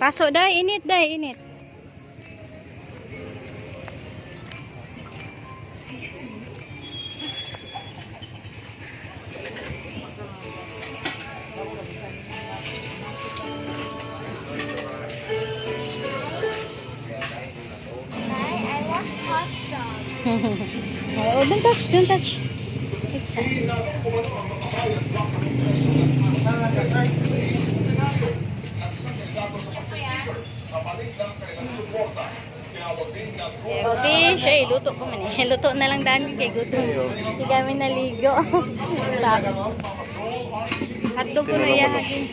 Pasok day, init day, init. I want hot dog. Oh, don't touch, don't touch. It's fish. Ay, luto ko man eh. Luto na lang daan kay gutom. Hindi kami naligo. Tapos, hotdog ko na iyahagin.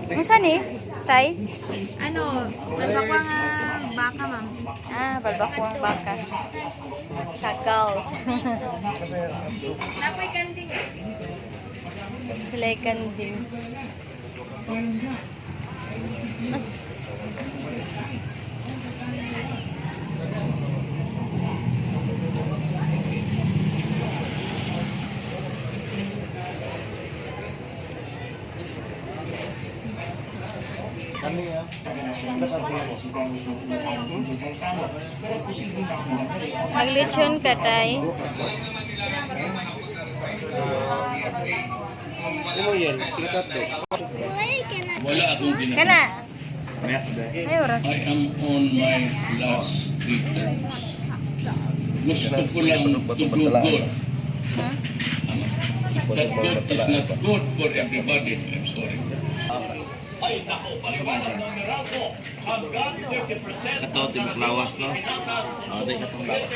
Ang saan eh? Tay? Ano, balbakwang baka, ma'am. Ah, balbakwang baka. Sakals. Napoy kanding. Sila kanding. Mas maglechon ka, Tay. Wala akong ginagawa. Kana. Ay, oras. I am on my last liter. Gusto ko lang tugugod. Ha? That good is not good for everybody. I'm sorry. Ito, tibok lawas, no? Di katong lawas.